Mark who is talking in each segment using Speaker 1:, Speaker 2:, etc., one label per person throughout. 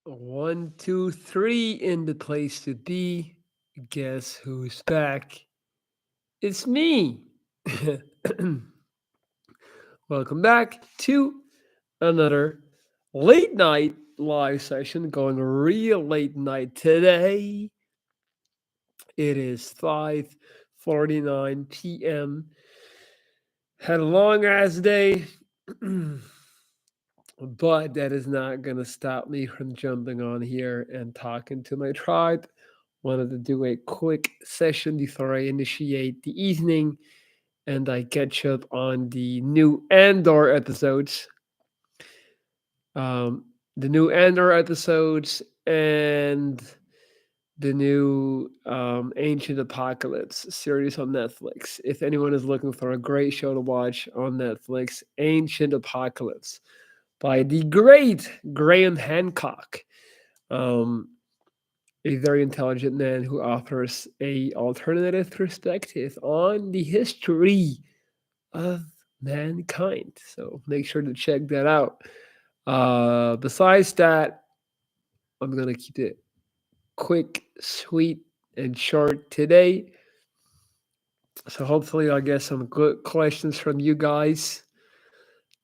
Speaker 1: One, two, three in the place to be. Guess who's back? It's me. Welcome back to another late night live session going real late night today. It is 5:49 p.m. Had a long ass day. But that is not going to stop me from jumping on here and talking to my tribe. Wanted to do a quick session before I initiate the evening and I catch up on the new Andor episodes. Um, the new Andor episodes and the new Ancient Apocalypse series on Netflix. If anyone is looking for a great show to watch on Netflix, Ancient Apocalypse by the great Graham Hancock, um, a very intelligent man who offers a alternative perspective on the history of mankind. So make sure to check that out. Besides that, I'm gonna keep it quick, sweet, and short today. So hopefully I'll get some good questions from you guys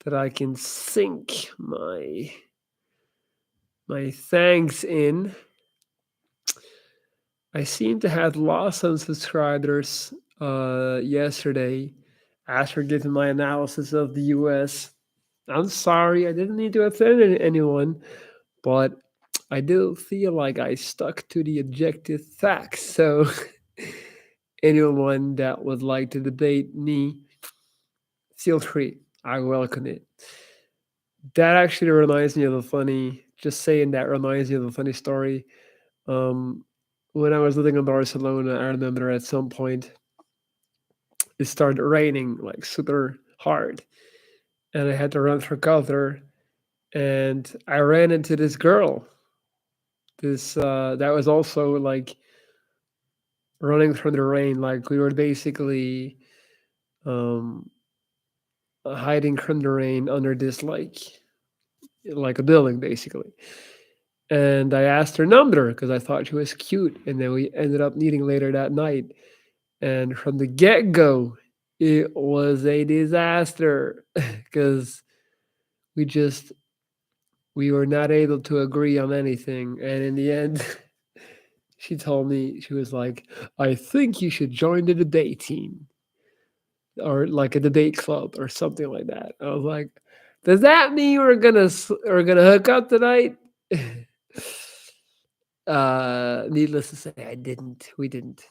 Speaker 1: that I can sink my thanks in. I seem to have lost some subscribers yesterday after giving my analysis of the US. I'm sorry, I didn't need to offend anyone, but I do feel like I stuck to the objective facts. So, anyone that would like to debate me, feel free. I welcome it. That actually reminds me of a funny, just saying that reminds me of a funny story. Um, when I was living in Barcelona, I remember at some point it started raining like super hard, and I had to run for cover. And I ran into this girl. This that was also like running through the rain. Like we were basically um, hiding from the rain under this like a building, basically. And I asked her number because I thought she was cute, and then we ended up meeting later that night. And from the get go, it was a disaster because we just we were not able to agree on anything. And in the end, she told me, she was like, I think you should join the debate team or like a debate club or something like that. I was like, does that mean we're gonna hook up tonight? Needless to say, I didn't. We didn't.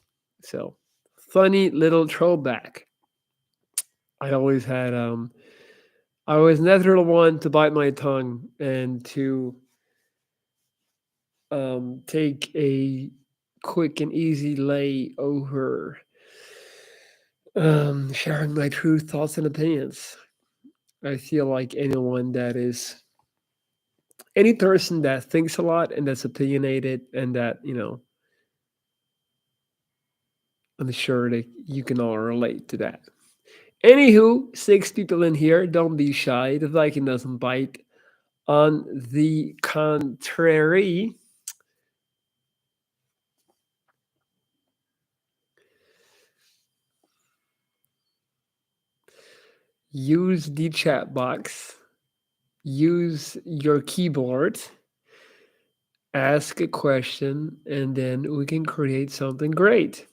Speaker 1: So funny little throwback. I always had I was never one to bite my tongue and to take a quick and easy lay over sharing my true thoughts and opinions. I feel like any person that thinks a lot and that's opinionated and that, I'm sure that you can all relate to that. Anywho, six people in here. Don't be shy. The Viking doesn't bite. On the contrary, use the chat box, use your keyboard, ask a question, and then we can create something great.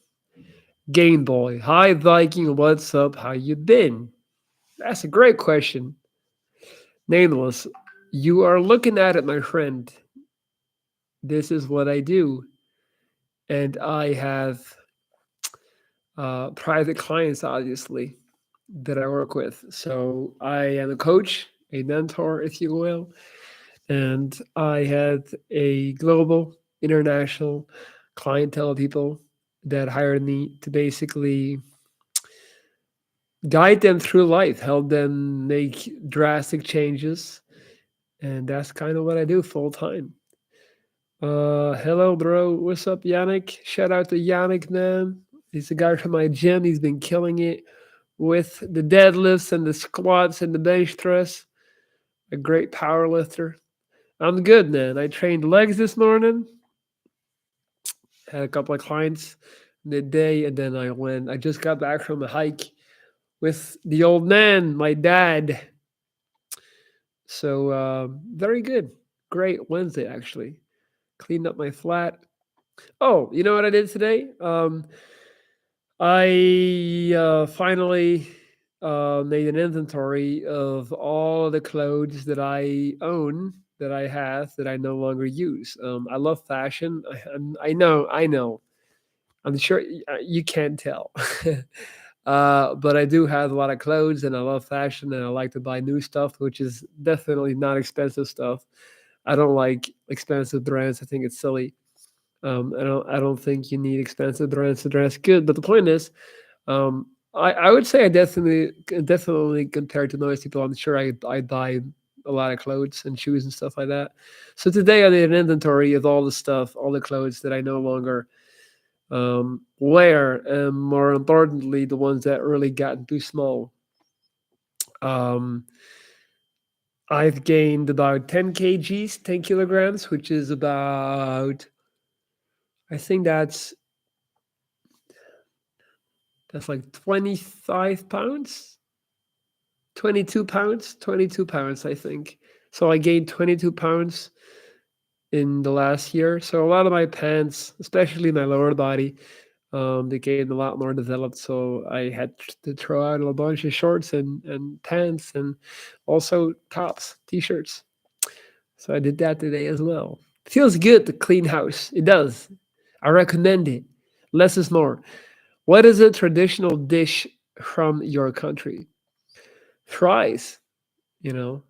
Speaker 1: Game Boy, hi Viking, what's up? How you been? That's a great question. Nameless, you are looking at it, my friend. This is what I do, and I have private clients, obviously, that I work with. So I am a coach, a mentor, if you will, and I had a global, international clientele of people that hired me to basically guide them through life, help them make drastic changes, and that's kind of what I do full time. Hello, bro. What's up, Yannick? Shout out to Yannick, man. He's a guy from my gym. He's been killing it with the deadlifts and the squats and the bench press. A great power lifter. I'm good, man. I trained legs this morning, had a couple of clients midday, and then I just got back from a hike with the old man, my dad. So, very good. Great Wednesday, actually. Cleaned up my flat. Oh, you know what I did today? I finally made an inventory of all the clothes that I own, that I have, that I no longer use. I love fashion. I know. I'm sure you can't tell. But I do have a lot of clothes and I love fashion and I like to buy new stuff, which is definitely not expensive stuff. I don't like expensive brands. I think it's silly. I don't think you need expensive brands to dress good. But the point is, I would say I definitely compared to most people, I'm sure I buy a lot of clothes and shoes and stuff like that. So today I did an inventory of all the stuff, all the clothes that I no longer wear, and more importantly, the ones that really gotten too small. Um, I've gained about 10 kgs, 10 kilograms, which is about, I think that's like 25 pounds, 22 pounds, 22 pounds, I think. So I gained 22 pounds in the last year. So a lot of my pants, especially my lower body, became a lot more developed. So I had to throw out a bunch of shorts and pants and also tops, t-shirts. So I did that today as well. Feels good to clean house. It does. I recommend it. Less is more. What is a traditional dish from your country? Fries, you know.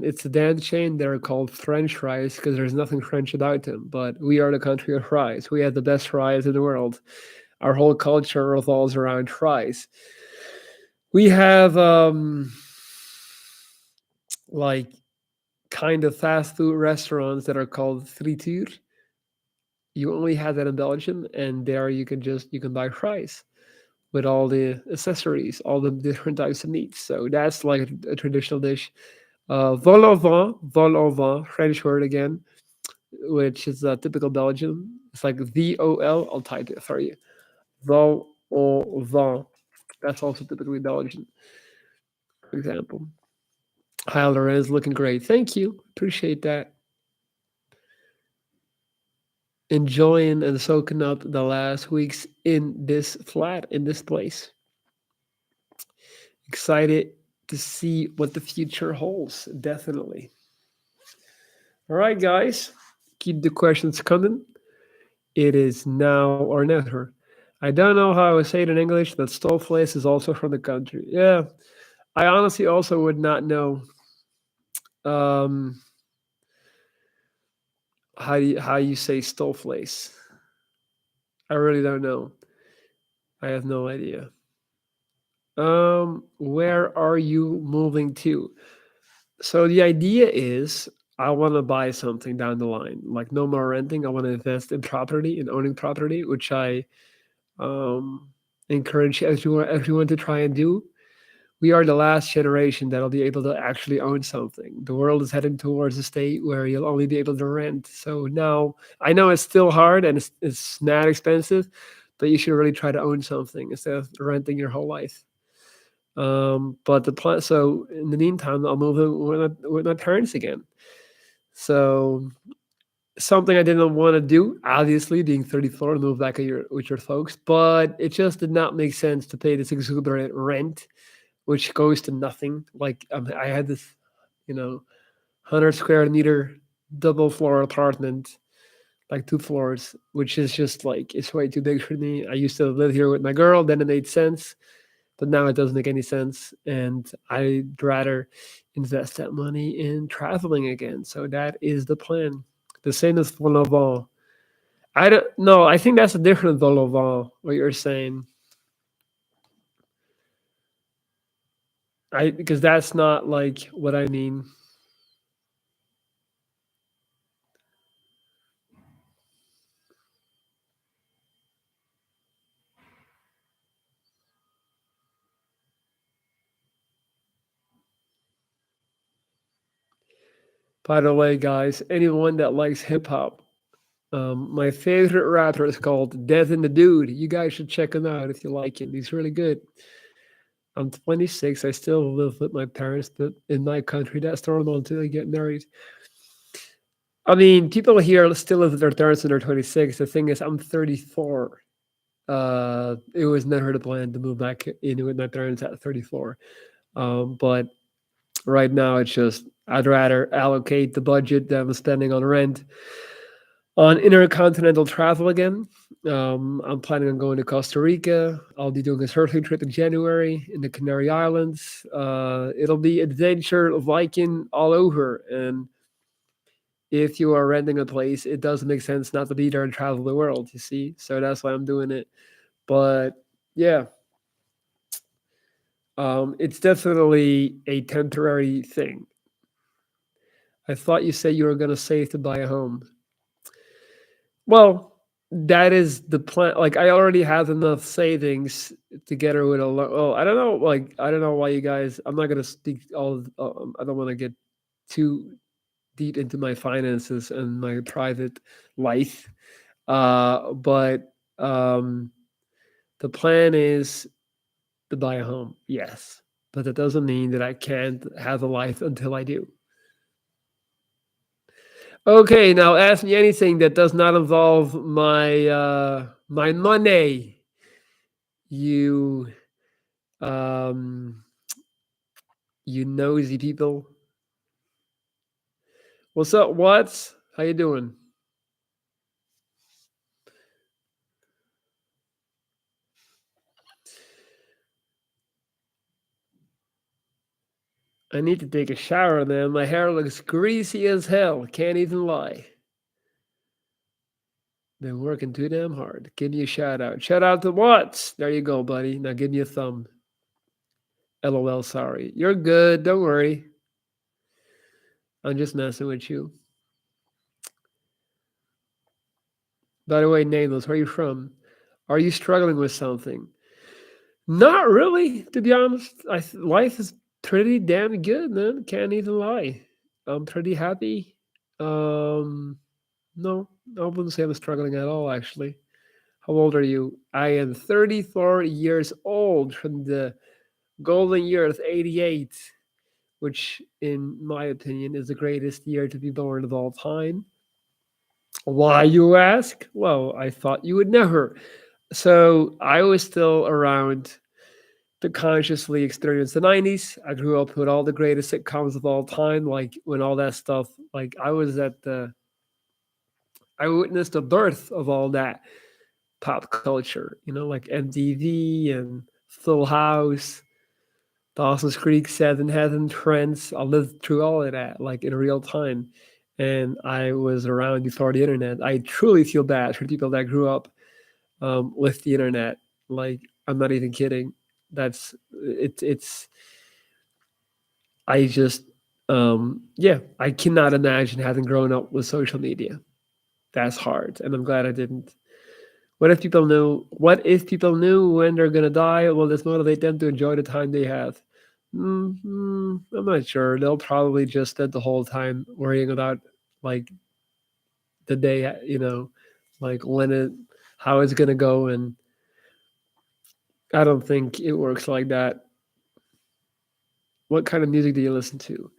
Speaker 1: It's a dance chain. They're called French fries because there's nothing French about them. But we are the country of fries. We have the best fries in the world. Our whole culture revolves around fries. We have like kind of fast food restaurants that are called friture. You only have that in Belgium, and there you can buy fries with all the accessories, all the different types of meats. So that's like a traditional dish. Vol au vent, French word again, which is typical Belgium. It's like VOL. I'll type it for you. Vol au vent. That's also typically Belgian, for example. Hi, Lorenz, looking great. Thank you. Appreciate that. Enjoying and soaking up the last weeks in this flat, in this place. Excited to see what the future holds. Definitely. All right, guys. Keep the questions coming. It is now or never. I don't know how I would say it in English, but Stolflace is also from the country. Yeah, I honestly also would not know um, how you say Stolflace. I really don't know. I have no idea. Where are you moving to? So the idea is I want to buy something down the line. Like no more renting. I want to invest in property and owning property, which I um, encourage everyone to try and do. We are the last generation that'll be able to actually own something. The world is heading towards a state where you'll only be able to rent. So now I know it's still hard and it's not expensive, but you should really try to own something instead of renting your whole life. But the plan. So in the meantime, I'll move in with my parents again. So something I didn't want to do, obviously, being 34, move back with your folks, but it just did not make sense to pay this exuberant rent, which goes to nothing. Like I had this, 100 square meter double floor apartment, like 2 floors, which is just like it's way too big for me. I used to live here with my girl, then it made sense, but now it doesn't make any sense, and I'd rather invest that money in traveling again. So that is the plan. The same as for Laval. I don't know. I think that's a different Laval. What you're saying, I because that's not like what I mean. By the way, guys, anyone that likes hip hop, my favorite rapper is called Death and the Dude. You guys should check him out if you like him. He's really good. I'm 26. I still live with my parents, but in my country, that's normal until they get married. I mean, people here still live with their parents when they're 26. The thing is, I'm 34. It was never the plan to move back in with my parents at 34. But right now, it's just I'd rather allocate the budget that I'm spending on rent on intercontinental travel again. I'm planning on going to Costa Rica. I'll be doing a surfing trip in January in the Canary Islands. It'll be adventure Viking all over. And if you are renting a place, it doesn't make sense not to be there and travel the world, you see? So that's why I'm doing it. But yeah, it's definitely a temporary thing. I thought you said you were going to save to buy a home. Well, that is the plan. Like, I already have enough savings together with a loan. Oh, I don't know. Like, I don't know why you guys. I'm not gonna speak all. I don't want to get too deep into my finances and my private life. But the plan is to buy a home. Yes, but that doesn't mean that I can't have a life until I do. Okay, now ask me anything that does not involve my money. You um you nosy people. What's up, Watts? How you doing? I need to take a shower, man. My hair looks greasy as hell. Can't even lie. Been working too damn hard. Give me a shout out. Shout out to Watts. There you go, buddy. Now give me a thumb. LOL, sorry. You're good. Don't worry. I'm just messing with you. By the way, Nameless, where are you from? Are you struggling with something? Not really, to be honest. Life is pretty damn good, man. Can't even lie. I'm pretty happy. Um, no, I wouldn't say I'm struggling at all, actually. How old are you? I am 34 years old from the golden year of 88, which, in my opinion, is the greatest year to be born of all time. Why, you ask? Well, I thought you would never. So I was still around to consciously experience the 90s. I grew up with all the greatest sitcoms of all time, like when all that stuff, like I witnessed the birth of all that pop culture, like MTV and Full House, Dawson's Creek, Seven Heaven, Friends. I lived through all of that, like in real time. And I was around before the internet. I truly feel bad for people that grew up with the internet. Like, I'm not even kidding. It's I just, yeah, I cannot imagine having grown up with social media. That's hard, and I'm glad I didn't. What if people knew? What if people knew when they're gonna die? Will this motivate them to enjoy the time they have? I'm not sure. They'll probably just spend the whole time worrying about like the day, like how it's gonna go, and I don't think it works like that. What kind of music do you listen to?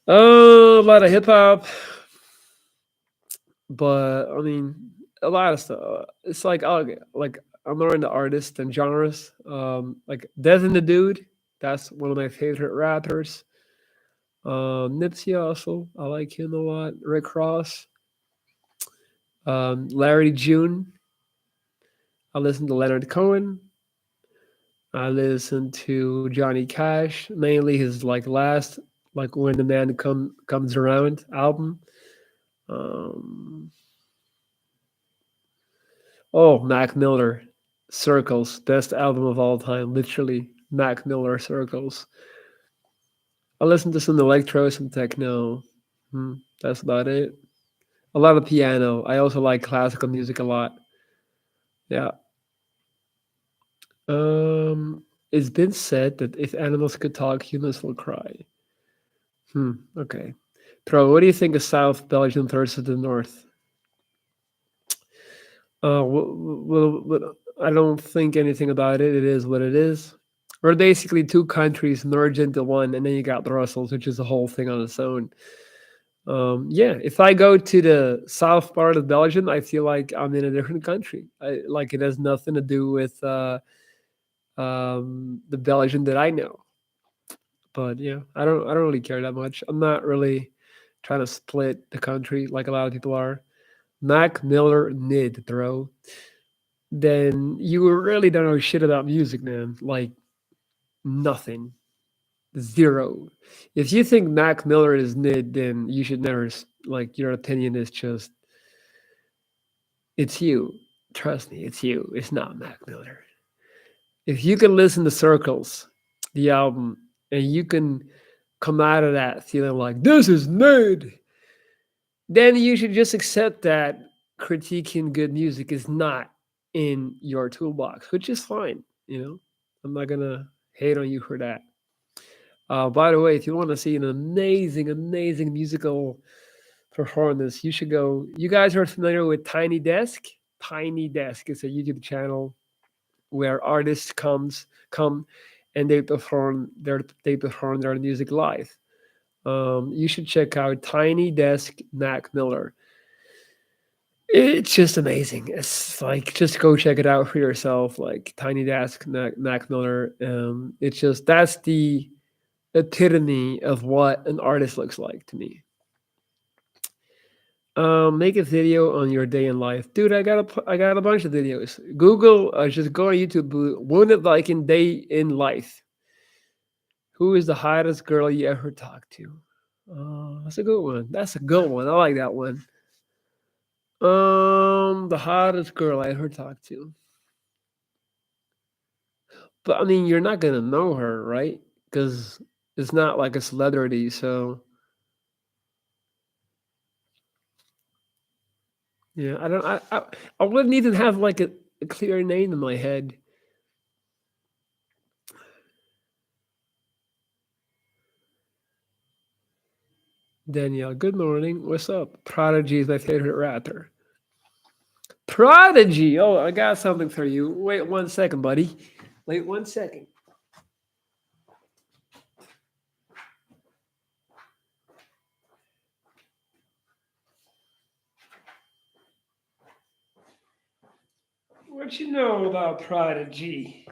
Speaker 1: Oh, a lot of hip hop, but I mean, a lot of stuff. It's like, okay, like I'm more into artists and genres. Like Death and the Dude, that's one of my favorite rappers. Nipsey Hussle, I like him a lot. Rick Ross, Larry June. I listen to Leonard Cohen. I listen to Johnny Cash, mainly his like last, like When the Man Comes Around album. Um, Oh, Mac Miller, Circles, best album of all time. Literally, Mac Miller, Circles. I listen to some electro, some techno. That's about it. A lot of piano. I also like classical music a lot. Yeah. It's been said that if animals could talk, humans will cry. Okay. Bro, what do you think of South Belgium versus the North? Well, I don't think anything about it. It is what it is. We're basically two countries merged into one, and then you got Brussels, which is a whole thing on its own. Yeah, if I go to the south part of Belgium, I feel like I'm in a different country. Like it has nothing to do with the Belgium that I know. But yeah, I don't really care that much. I'm not really trying to split the country like a lot of people are. Mac Miller Nid, bro. Then you really don't know shit about music, man. Like nothing. Zero. If you think Mac Miller is Nid, then you should never like your opinion is just it's you. Trust me, it's you. It's not Mac Miller. If you can listen to Circles, the album, and you can come out of that feeling like this is Nid, then you should just accept that critiquing good music is not in your toolbox, which is fine. You know, I'm not gonna hate on you for that. By the way, if you want to see an amazing, amazing musical performance, you should go. You guys are familiar with Tiny Desk? Tiny Desk is a YouTube channel where artists come and they perform their music live. You should check out Tiny Desk Mac Miller. It's just amazing. It's like just go check it out for yourself. Like Tiny Desk Mac Miller. It's just that's the epitome of what an artist looks like to me. Make a video on your day in life, dude. I got a bunch of videos. Google, just go on YouTube. Wounded Viking day in life. Who is the hottest girl you ever talked to? That's a good one. That's a good one. I like that one. The hottest girl I ever talked to. But I mean, you're not gonna know her, right? Because it's not like a celebrity. So yeah, I don't. I wouldn't even have like a clear name in my head. Danielle, good morning. What's up? Prodigy is my favorite rapper. Prodigy. Oh, I got something for you. Wait 1 second, buddy. Wait 1 second. What you know about Prodigy?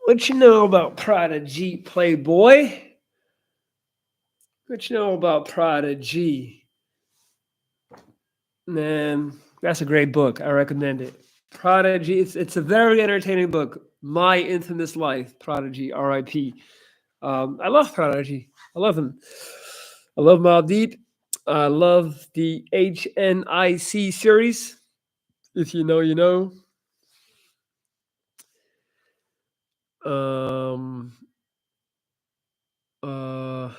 Speaker 1: What you know about Prodigy, Playboy? What you know about Prodigy? Man, that's a great book. I recommend it. Prodigy. It's a very entertaining book. My Infamous Life, Prodigy, R.I.P. I love Prodigy. I love him. I love Mobb Deep. I love the HNIC series. If you know, you know. Um, uh,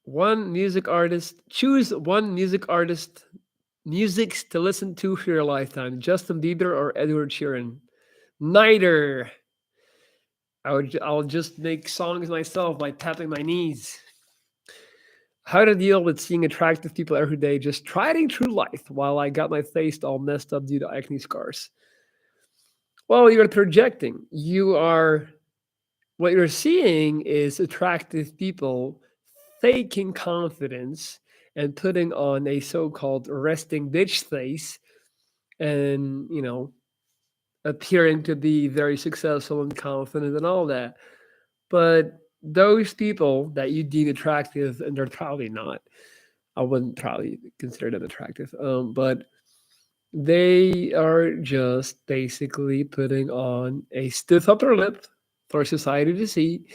Speaker 1: one music artist. Choose one music artist. Musics to listen to for your lifetime. Justin Bieber or Edward Sheeran. Neither. I'll just make songs myself by tapping my knees. How to deal with seeing attractive people every day, just striding through life while I got my face all messed up due to acne scars. Well, you're projecting. You are what you're seeing is attractive people faking confidence and putting on a so-called resting bitch face and, appearing to be very successful and confident and all that. But those people that you deem attractive, and they're probably not, I wouldn't probably consider them attractive, but they are just basically putting on a stiff upper lip for society to see,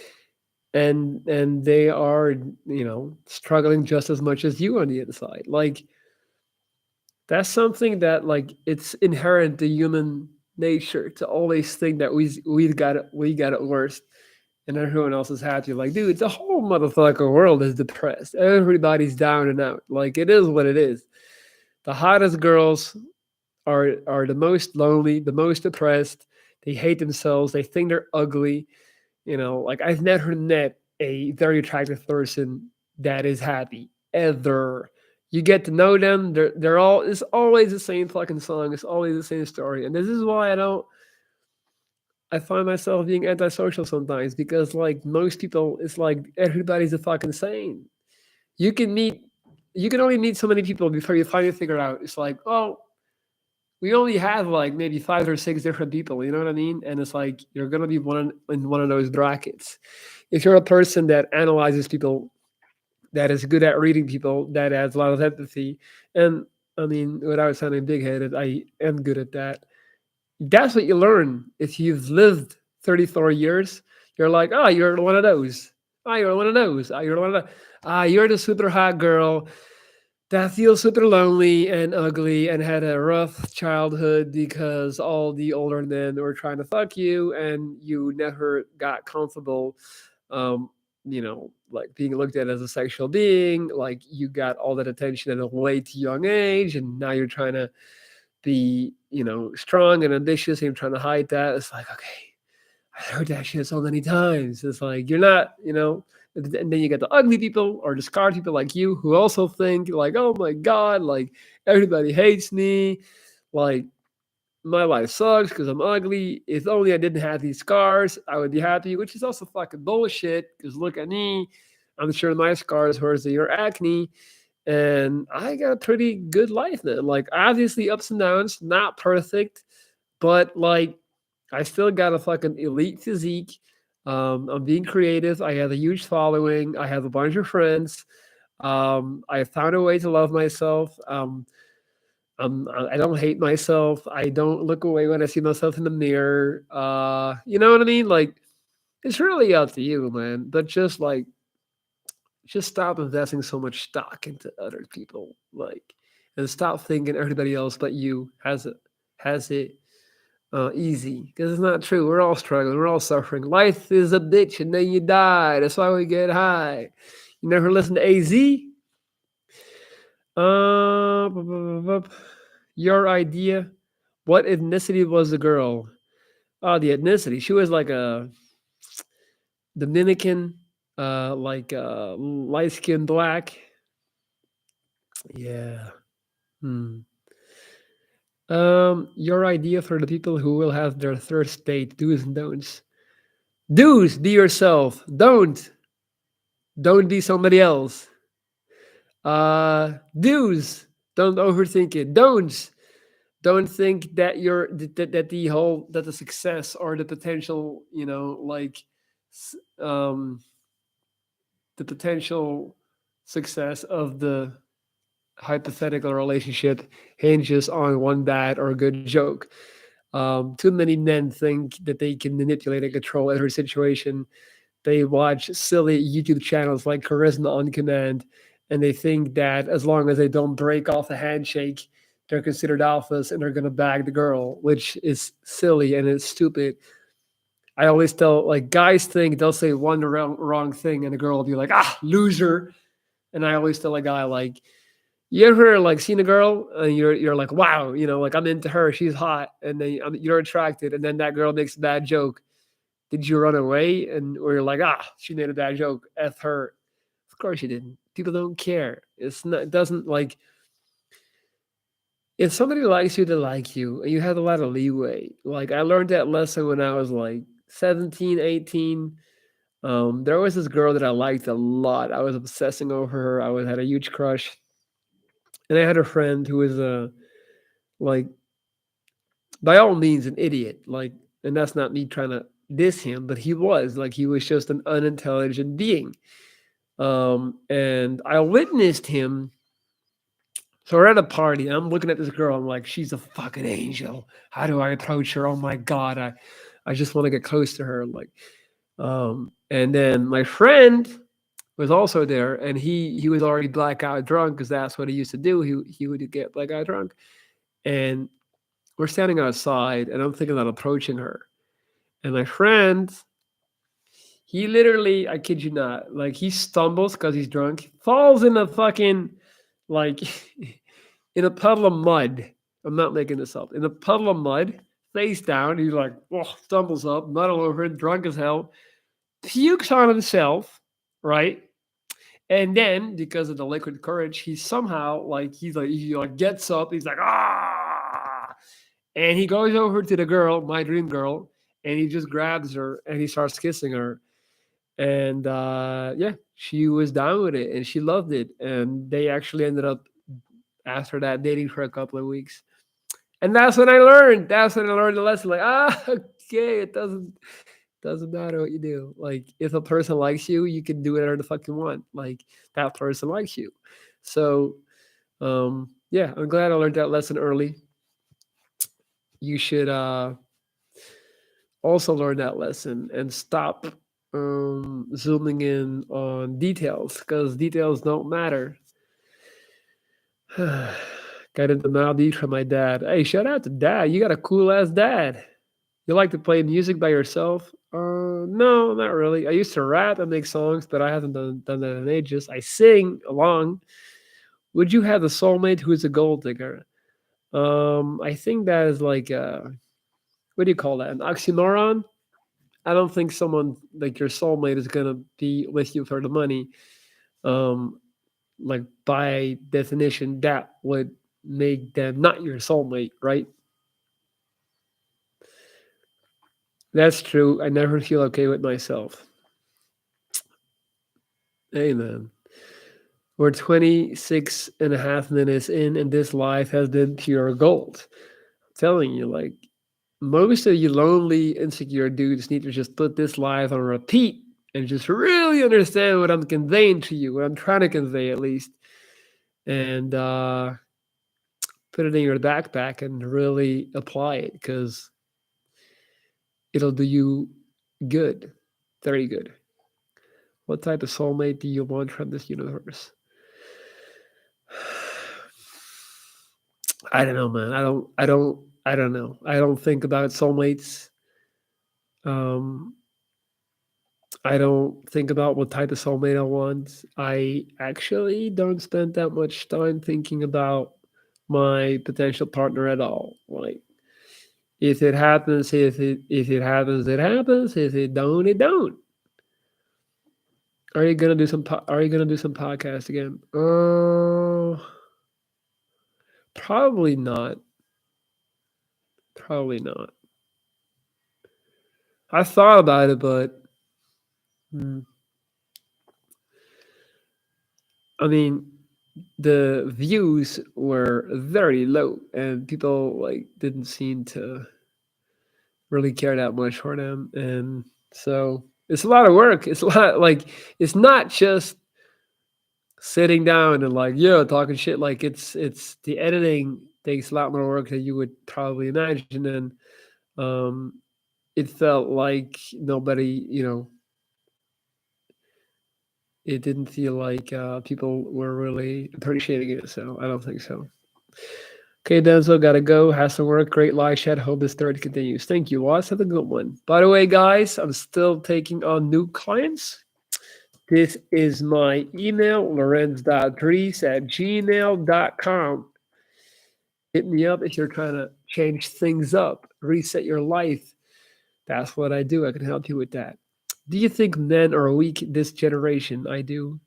Speaker 1: and they are struggling just as much as you on the inside. Like that's something that like it's inherent to human nature to always think that we got it worse and everyone else is happy. Like, dude, the whole motherfucker world is depressed. Everybody's down and out. Like, it is what it is. The hottest girls are the most lonely, the most depressed. They hate themselves. They think they're ugly. Like I've never met a very attractive person that is happy ever. You get to know them. They're all. It's always the same fucking song. It's always the same story. And this is why I don't. I find myself being antisocial sometimes because like most people, it's like everybody's the fucking same. You can meet. You can only meet so many people before you finally figure out. It's like, oh, we only have like maybe 5 or 6 different people. You know what I mean? And it's like you're gonna be in one of those brackets. If you're a person that analyzes people, that is good at reading people, that has a lot of empathy, and I mean, without sounding big headed, I am good at that. That's what you learn if you've lived 34 years. You're like, oh, you're one of those. Ah, you're one of those. Ah, you're one of the. Ah, you're the super hot girl that feels super lonely and ugly and had a rough childhood because all the older men were trying to fuck you and you never got comfortable, um like being looked at as a sexual being. Like you got all that attention at a way too young age, and now you're trying to be, strong and ambitious, and you're trying to hide that. It's like, okay, I heard that shit so many times. It's like you're not, and then you get the ugly people or the scarred people like you who also think like, oh my god, like everybody hates me, like my life sucks because I'm ugly. If only I didn't have these scars, I would be happy, which is also fucking bullshit. Because look at me, I'm sure my scars hers are your acne, and I got a pretty good life now. Like obviously ups and downs, not perfect, but like I still got a fucking elite physique. I'm being creative. I have a huge following. I have a bunch of friends. I found a way to love myself. I don't hate myself. I don't look away when I see myself in the mirror. You know what I mean? Like it's really up to you, man. But just stop investing so much stock into other people, like, and stop thinking everybody else but you has it easy, because it's not true. We're all struggling. We're all suffering. Life is a bitch, and then you die. That's why we get high. You never listen to AZ? Bup, bup, bup, bup. Your idea. What ethnicity was the girl? Oh, the ethnicity. She was like a Dominican, like light skinned black. Yeah. Hmm. Your idea for the people who will have their third state, do's and don'ts. Do's, be yourself. Don't be somebody else. Do's, don't overthink it. Don't think that that the success or the potential, like s- um the potential success of the hypothetical relationship hinges on one bad or good joke. Too many men think that they can manipulate and control every situation. They watch silly YouTube channels like Charisma on Command, and they think that as long as they don't break off a handshake, they're considered alphas and they're gonna bag the girl, which is silly and it's stupid. I always tell, like, guys think they'll say one wrong thing and the girl will be like, ah, loser. And I always tell a guy like, you ever like seen a girl and you're like, wow, like I'm into her, she's hot, and then you're attracted, and then that girl makes a bad joke. Did you run away? And or you're like, ah, she made a bad joke. F her. Of course you didn't. People don't care. It's not. It doesn't like. If somebody likes you, they like you, and you have a lot of leeway. Like I learned that lesson when I was like 17, 18. There was this girl that I liked a lot. I was obsessing over her. Had a huge crush, and I had a friend who was like by all means an idiot. Like, and that's not me trying to diss him, but he was just an unintelligent being. And I witnessed him. So we're at a party, and I'm looking at this girl. I'm like, she's a fucking angel. How do I approach her? Oh my god, I just want to get close to her. Like, and then my friend was also there, and he was already blackout drunk because that's what he used to do. He would get blackout drunk, and we're standing outside, and I'm thinking about approaching her. And my friend, he literally, I kid you not, like he stumbles because he's drunk, falls in a fucking like in a puddle of mud. I'm not making this up. In a puddle of mud, face down. He's like, oh, stumbles up, mud all over him, drunk as hell, pukes on himself, right? And then because of the liquid courage, he somehow he like gets up. He's like ah, and he goes over to the girl, my dream girl, and he just grabs her and he starts kissing her. And yeah, she was down with it and she loved it. And they actually ended up after that dating for a couple of weeks. And that's when I learned. That's when I learned the lesson. Like okay, it doesn't matter what you do. Like if a person likes you, you can do whatever the fuck you want. Like that person likes you. So yeah, I'm glad I learned that lesson early. You should also learn that lesson and stop zooming in on details because details don't matter. Got into Maldives from my dad. Hey, shout out to dad. You got a cool ass dad. You like to play music by yourself? No, not really. I used to rap and make songs, but I haven't done that in ages. I sing along. Would you have a soulmate who's a gold digger? I think that is like what do you call that? An oxymoron? I don't think someone like your soulmate is gonna be with you for the money. Um, like by definition, that would make them not your soulmate, right? That's true. I never feel okay with myself. Hey man. We're 26 and a half minutes in, and this life has been pure gold. I'm telling you, like, most of you lonely, insecure dudes need to just put this live on repeat and just really understand what I'm conveying to you, what I'm trying to convey at least, and put it in your backpack and really apply it because it'll do you good, very good. What type of soulmate do you want from this universe? I don't know, man. I don't know. I don't think about soulmates. Um, I don't think about what type of soulmate I want. I actually don't spend that much time thinking about my potential partner at all. Like, if it happens, if it happens, it happens. If it don't, it don't. Are you gonna do some? Are you gonna do some podcast again? Probably not. Probably not. I thought about it, but mm, I mean, the views were very low, and people like didn't seem to really care that much for them, and so it's a lot of work. It's a lot like it's not just sitting down and like yeah talking shit. Like it's the editing takes a lot more work than you would probably imagine, and um, it felt like nobody, it didn't feel like people were really appreciating it. So I don't think so. Okay, Denzel, gotta go. Has to work. Great live chat. Hope this thread continues. Thank you, Watts. Have a good one. By the way, guys, I'm still taking on new clients. This is my email, lorenz.dries@gmail.com. Hit me up if you're trying to change things up, reset your life. That's what I do. I can help you with that. Do you think men are weak this generation? I do.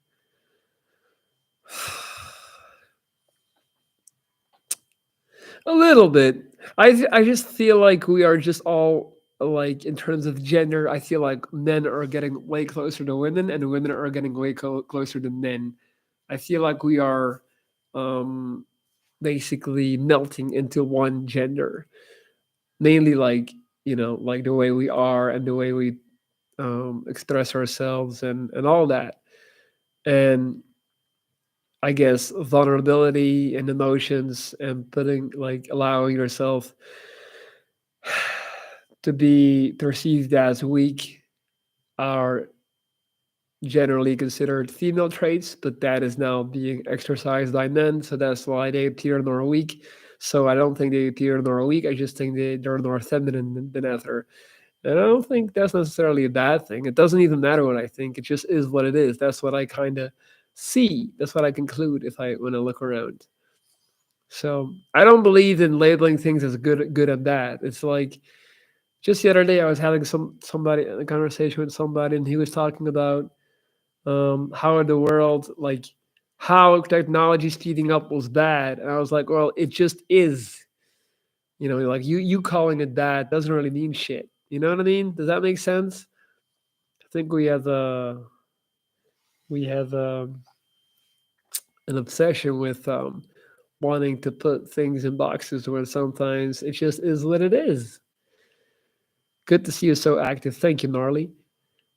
Speaker 1: A little bit. I just feel like we are just all like in terms of gender. I feel like men are getting way closer to women, and women are getting way closer to men. I feel like we are um, basically melting into one gender, mainly like like the way we are and the way we express ourselves and all that. And I guess vulnerability and emotions and putting like allowing yourself to be perceived as weak are generally considered female traits, but that is now being exercised by men. So that's why they appear more weak. So I don't think they appear more weak. I just think they're more feminine than other. And I don't think that's necessarily a bad thing. It doesn't even matter what I think. It just is what it is. That's what I kind of see. That's what I conclude if I when I look around. So I don't believe in labeling things as good and bad. It's like just the other day I was having somebody a conversation with somebody and he was talking about how the world, like, how technology speeding up was bad. And I was like, well, it just is. Like, you calling it that doesn't really mean shit. You know what I mean? Does that make sense? I think we have an obsession with wanting to put things in boxes when sometimes it just is what it is. Good to see you so active. Thank you, Gnarly.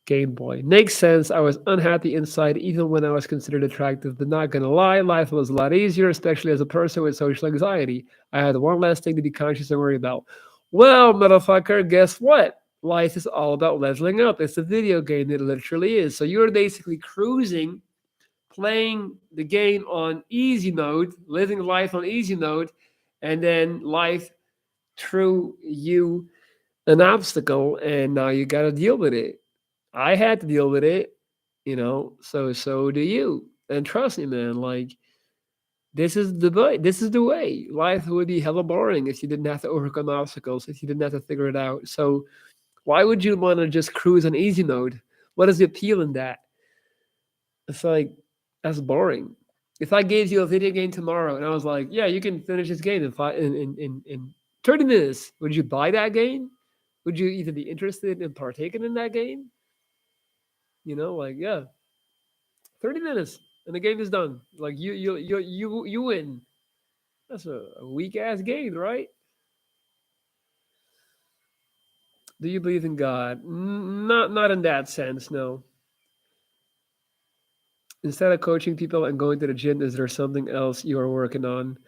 Speaker 1: Game Boy. Makes sense. I was unhappy inside even when I was considered attractive, but not gonna lie, life was a lot easier, especially as a person with social anxiety. I had one last thing to be conscious and worry about. Well, motherfucker, guess what? Life is all about leveling up. It's a video game, it literally is. So you're basically cruising, playing the game on easy mode, living life on easy mode, and then life threw you an obstacle, and now you gotta deal with it. I had to deal with it, so do you. And trust me, man, like, this is the way. Life would be hella boring if you didn't have to overcome obstacles, if you didn't have to figure it out. So why would you want to just cruise on easy mode? What is the appeal in that? It's like, that's boring. If I gave you a video game tomorrow and I was like, yeah, you can finish this game in 30 minutes, would you buy that game? Would you even be interested in partaking in that game? Like, yeah, 30 minutes and the game is done. Like, you win. That's a weak ass game, right? Do you believe in God? Not in that sense, no. Instead of coaching people and going to the gym, is there something else you are working on?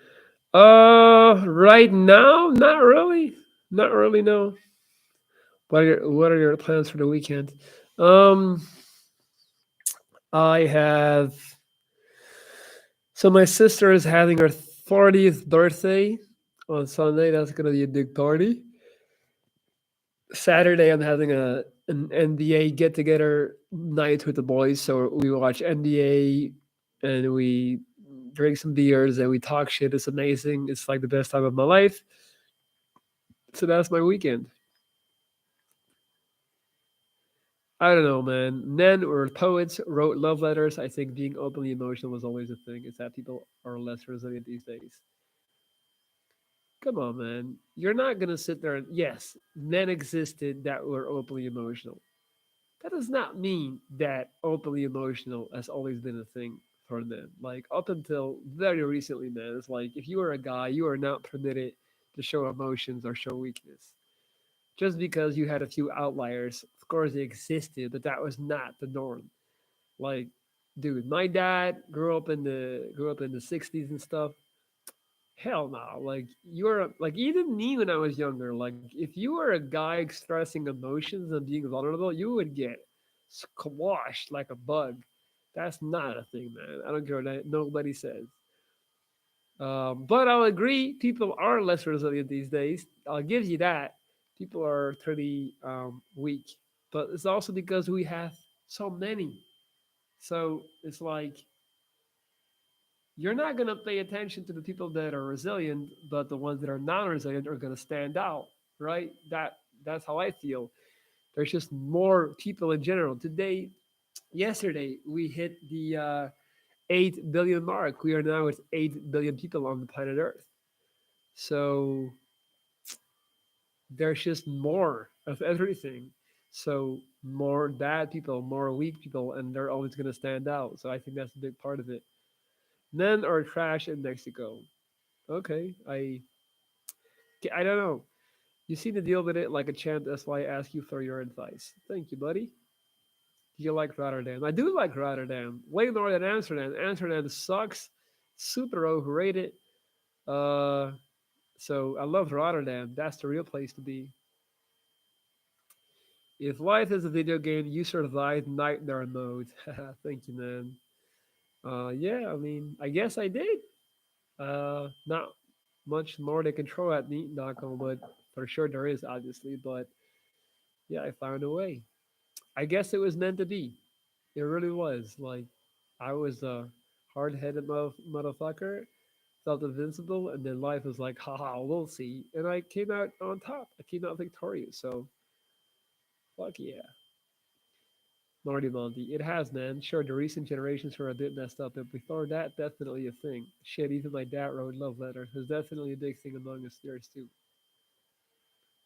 Speaker 1: Right now, not really. Not really, no. What are your plans for the weekend? Um, I have. So my sister is having her 40th birthday on Sunday. That's gonna be a big party. Saturday, I'm having an NBA get together night with the boys. So we watch NBA and we drink some beers and we talk shit. It's amazing. It's like the best time of my life. So that's my weekend. I don't know, man. Men or poets wrote love letters. I think being openly emotional was always a thing. It's that people are less resilient these days. Come on, man. You're not gonna sit there and, yes, men existed that were openly emotional. That does not mean that openly emotional has always been a thing for men. Like, up until very recently, man, it's like if you are a guy, you are not permitted to show emotions or show weakness. Just because you had a few outliers, of course they existed, but that was not the norm. Like, dude, my dad grew up in the '60s and stuff. Hell no. Like, you're like, even me when I was younger, like, if you were a guy expressing emotions and being vulnerable, you would get squashed like a bug. That's not a thing, man. I don't care what nobody says. But I'll agree, people are less resilient these days. I'll give you that. People are pretty weak, but it's also because we have so many. So it's like, you're not going to pay attention to the people that are resilient, but the ones that are non-resilient are going to stand out, right? That's how I feel. There's just more people in general. Yesterday, we hit the 8 billion mark. We are now with 8 billion people on the planet Earth. So there's just more of everything. So more bad people, more weak people, and they're always going to stand out. So I think that's a big part of it. Men are trash in Mexico. Okay, I don't know. You seem to deal with it like a champ. That's why I ask you for your advice. Thank you, buddy. Do you like Rotterdam? I do like Rotterdam. Way more than Amsterdam. Amsterdam sucks. Super overrated. Uh, so I love Rotterdam. That's the real place to be. If life is a video game, you survived nightmare mode. Thank you, man. Yeah, I mean, I guess I did. Not much more they can throw at me, knock on wood. For sure there is, obviously, but yeah, I found a way. I guess it was meant to be. It really was. Like, I was a hard-headed motherfucker, felt invincible, and then life was like, haha, we'll see. And I came out on top. I came out victorious. So, fuck yeah. Marty Monty. It has, man. Sure, the recent generations were a bit messed up, but before that, definitely a thing. Shit, even my dad wrote love letters. There's definitely a big thing among us there too.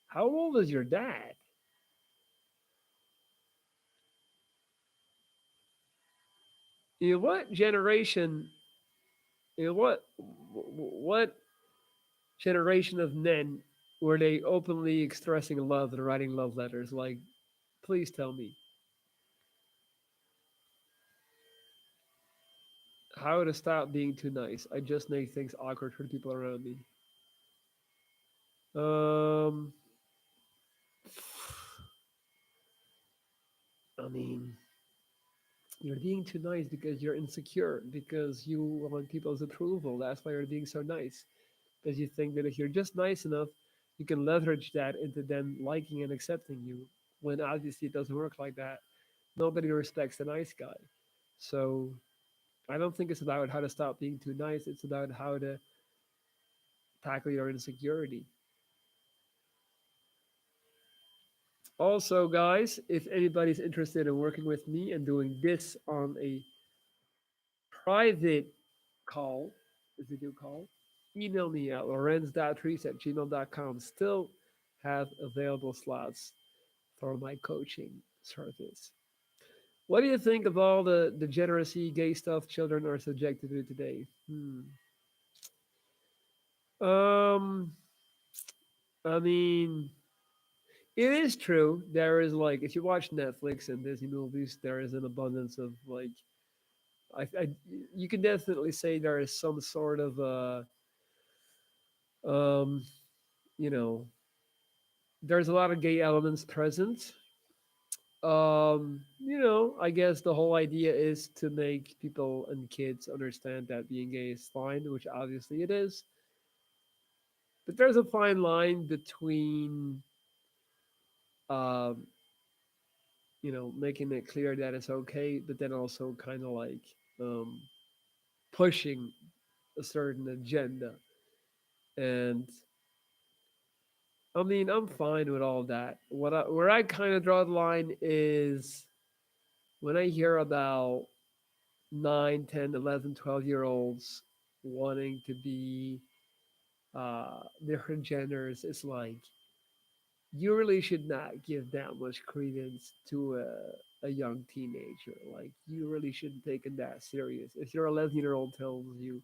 Speaker 1: How old is your dad? In what generation? In what generation of men were they openly expressing love and writing love letters? Like, please tell me. How to stop being too nice? I just make things awkward for the people around me. Um, I mean, you're being too nice because you're insecure, because you want people's approval. That's why you're being so nice. Because you think that if you're just nice enough, you can leverage that into them liking and accepting you. When obviously it doesn't work like that. Nobody respects the nice guy. So I don't think it's about how to stop being too nice. It's about how to tackle your insecurity. Also, guys, if anybody's interested in working with me and doing this on a private call, a video call, email me at lorenz.trees@gmail.com. Still have available slots for my coaching service. What do you think of all the degeneracy, gay stuff children are subjected to today? Um, I mean, it is true. There is like, if you watch Netflix and Disney movies, there is an abundance of like, I you can definitely say there is some sort of um, you know, there's a lot of gay elements present. I guess the whole idea is to make people and kids understand that being gay is fine, which obviously it is. But there's a fine line between, um, making it clear that it's okay, but then also kind of like um, pushing a certain agenda. And I mean, I'm fine with all that. Where I kind of draw the line is when I hear about 9, 10, 11, 12 year olds wanting to be different genders. It's like you really should not give that much credence to a young teenager. Like you really shouldn't take it that serious. If your 11-year-old tells you,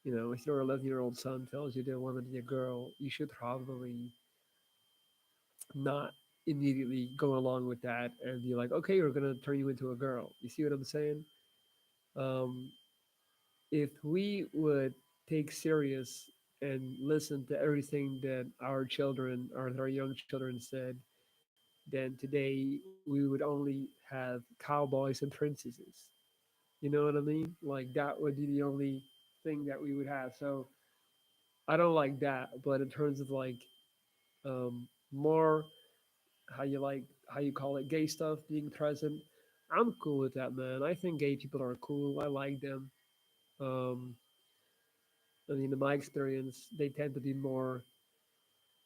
Speaker 1: if your 11-year-old son tells you they want to be a girl, you should probably not immediately go along with that and be like, okay, we're gonna turn you into a girl. You see what I'm saying? Um, if we would take serious and listen to everything that our children or that our young children said, then today we would only have cowboys and princesses. You know what I mean? Like that would be the only thing that we would have. So I don't like that. But in terms of like more how you call it gay stuff being present, I'm cool with that, man. I think gay people are cool. I like them. Um, I mean, in my experience, they tend to be more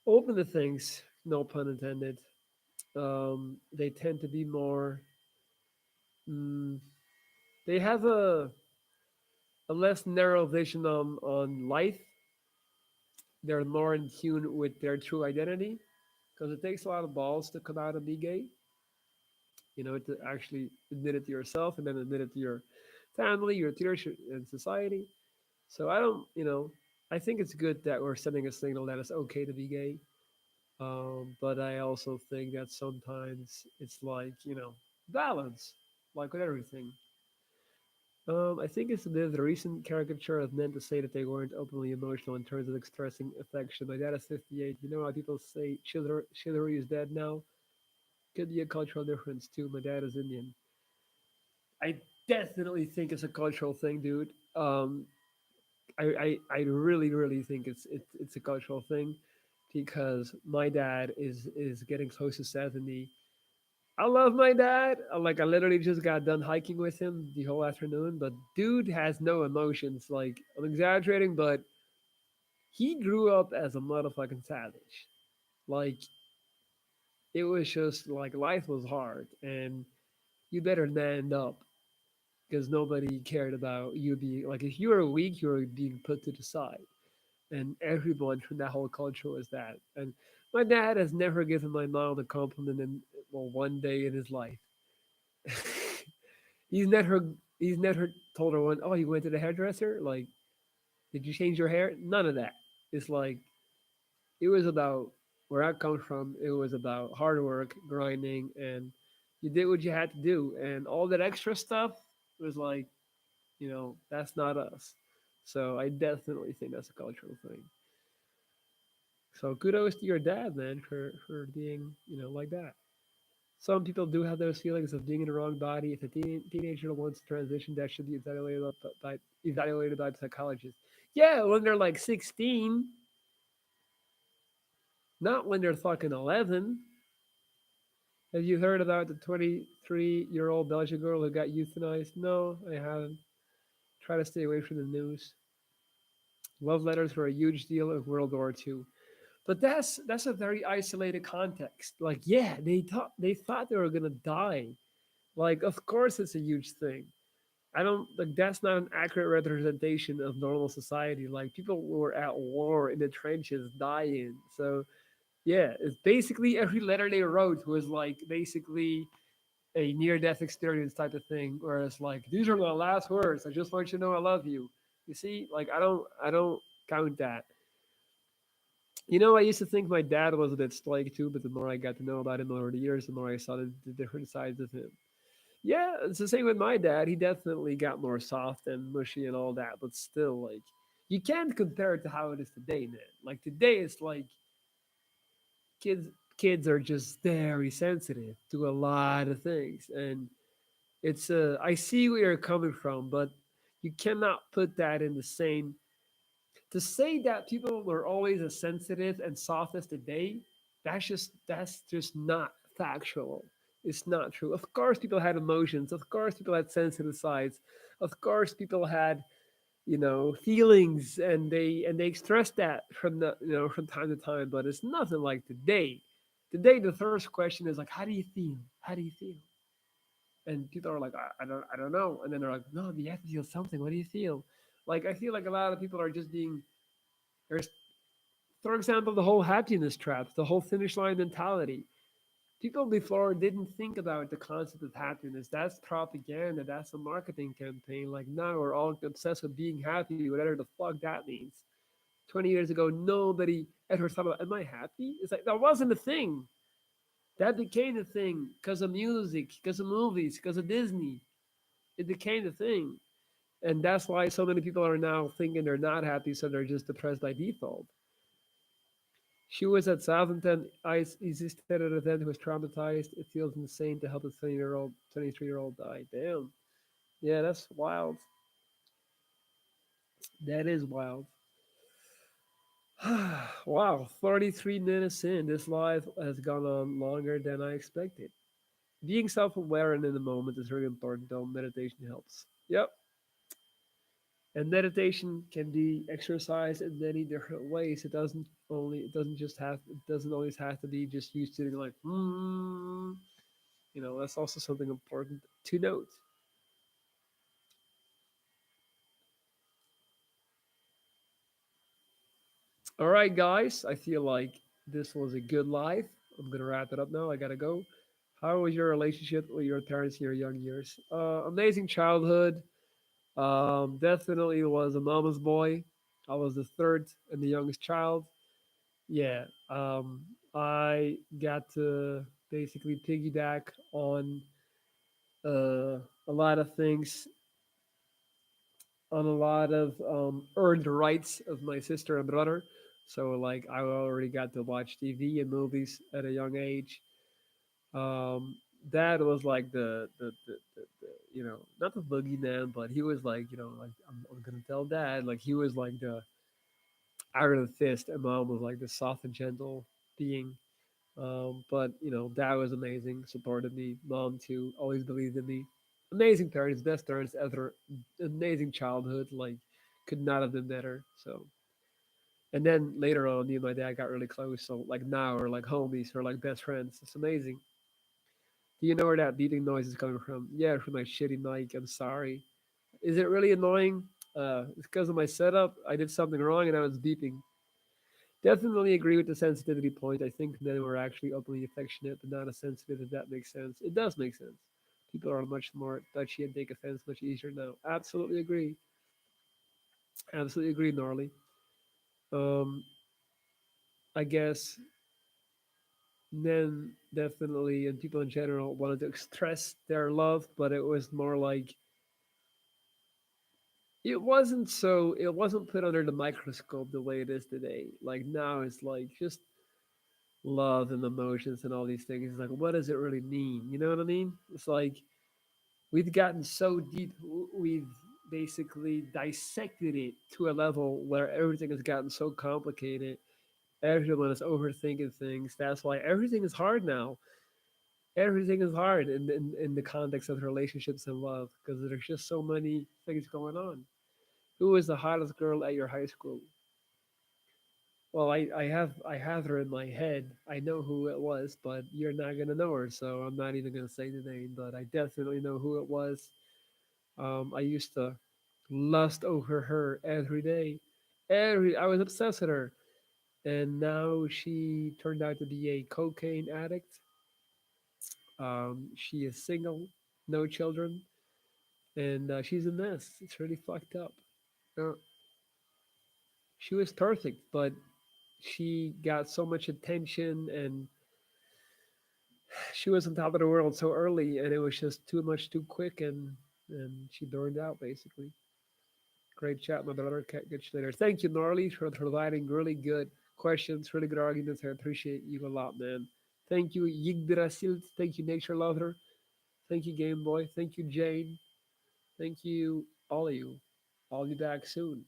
Speaker 1: open to things. No pun intended. They tend to be more. Mm, they have a less narrow vision on life. They're more in tune with their true identity because it takes a lot of balls to come out and be gay. To actually admit it to yourself and then admit it to your family, your peers, and society. So I don't, I think it's good that we're sending a signal that it's okay to be gay. But I also think that sometimes it's like, balance, like with everything. I think it's the recent caricature of men to say that they weren't openly emotional in terms of expressing affection. My dad is 58. You know how people say chivalry is dead now? Could be a cultural difference too. My dad is Indian. I definitely think it's a cultural thing, dude. I really really think it's a cultural thing because my dad is getting close to 70. I love my dad. I literally just got done hiking with him the whole afternoon, but dude has no emotions. Like I'm exaggerating, but he grew up as a motherfucking savage. Like it was just like life was hard, and you better man up because nobody cared about you being like if you were weak, you were being put to the side, and everyone from that whole culture was that. And my dad has never given my mom a compliment in well one day in his life. he's never he's never told her one. Oh, you went to the hairdresser? Like, did you change your hair? None of that. It's like it was about where I come from. It was about hard work, grinding, and you did what you had to do. And all that extra stuff was like, that's not us. So I definitely think that's a cultural thing. So kudos to your dad, man, for being, like that. Some people do have those feelings of being in the wrong body. If a teenager wants to transition, that should be evaluated by psychologists. Yeah, when they're like 16, not when they're fucking 11. Have you heard about the 23-year-old Belgian girl who got euthanized? No, I haven't. Try to stay away from the news. Love letters were a huge deal in World War II. But that's a very isolated context. Like, yeah, they thought they were gonna die. Like, of course it's a huge thing. I don't like that's not an accurate representation of normal society. Like people were at war in the trenches dying. So yeah, it's basically every letter they wrote was like basically a near death experience type of thing. Whereas like these are my last words. I just want you to know I love you. You see, like I don't count that. I used to think my dad was a bit stoic too, but the more I got to know about him over the years, the more I saw the different sides of him. Yeah, it's the same with my dad. He definitely got more soft and mushy and all that, but still, like, you can't compare it to how it is today, man. Like today, it's like kids are just very sensitive to a lot of things, and I see where you're coming from, but you cannot put that in the same to say that people were always as sensitive and soft as today, that's just not factual. It's not true. Of course people had emotions, of course people had sensitive sides, of course people had, feelings, and they expressed that from time to time, but it's nothing like today. Today the first question is like, how do you feel? How do you feel? And people are like, I don't know. And then they're like, no, you have to feel something. What do you feel? Like I feel like a lot of people are just being there's, for example, the whole happiness trap, the whole finish line mentality. People before didn't think about the concept of happiness. That's propaganda. That's a marketing campaign. Like now we're all obsessed with being happy, whatever the fuck that means. 20 years ago, nobody ever thought about, am I happy? It's like, that wasn't a thing. That became a thing because of music, because of movies, because of Disney. It became a thing. And that's why so many people are now thinking they're not happy, so they're just depressed by default. She was at Southampton Ice Easy State at an event who was traumatized. It feels insane to help a 23-year old die. Damn. Yeah, that's wild. That is wild. Wow, 43 minutes in. This live has gone on longer than I expected. Being self aware and in the moment is really important, though. Meditation helps. Yep. And meditation can be exercised in many different ways. It doesn't always have to be just you sitting like, that's also something important to note. All right, guys, I feel like this was a good live. I'm gonna wrap it up now. I gotta go. How was your relationship with your parents in your young years? Amazing childhood. Definitely was a mama's boy. I was the third and the youngest child. Yeah. I got to basically piggyback on a lot of things, on a lot of earned rights of my sister and brother. So like I already got to watch TV and movies at a young age. Um, Dad was like the not the boogeyman, but he was like like I'm gonna tell Dad, like he was like the iron fist, and Mom was like the soft and gentle being. But Dad was amazing, supported me. Mom too, always believed in me. Amazing parents, best parents ever. Amazing childhood, like could not have been better. So, and then later on, me and my dad got really close. So like now we're like homies, we're like best friends. It's amazing. Do you know where that beeping noise is coming from? Yeah, from my shitty mic. I'm sorry. Is it really annoying? It's because of my setup. I did something wrong and I was beeping. Definitely agree with the sensitivity point. I think men were actually openly affectionate, but not as sensitive, if that makes sense. It does make sense. People are much more touchy and take offense much easier now. Absolutely agree. Absolutely agree, Gnarly. Um, I guess men definitely and people in general wanted to express their love, but it was more like it wasn't put under the microscope the way it is today. Like now it's like just love and emotions and all these things. It's like what does it really mean? You know what I mean? It's like we've gotten so deep, we've basically dissected it to a level where everything has gotten so complicated. Everyone is overthinking things. That's why everything is hard now. Everything is hard in the context of relationships and love because there's just so many things going on. Who was the hottest girl at your high school? Well, I have her in my head. I know who it was, but you're not gonna know her, so I'm not even gonna say the name. But I definitely know who it was. I used to lust over her every day. I was obsessed with her, and now she turned out to be a cocaine addict. She is single, no children, and she's a mess. It's really fucked up. Uh, she was perfect, but she got so much attention, and she was on top of the world so early, and it was just too much, too quick, and she burned out basically. Great chat, my brother. Catch you later. Thank you, Gnarly, for providing really good questions, really good arguments. I appreciate you a lot, man. Thank you, Yggdrasil. Thank you, Nature Lover. Thank you, Game Boy. Thank you, Jane. Thank you, all of you. I'll be back soon.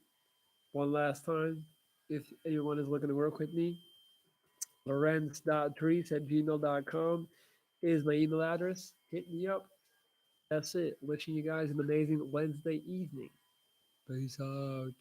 Speaker 1: One last time, if anyone is looking to work with me, lorenz.trees@gmail.com is my email address. Hit me up. That's it. Wishing you guys an amazing Wednesday evening. Peace out.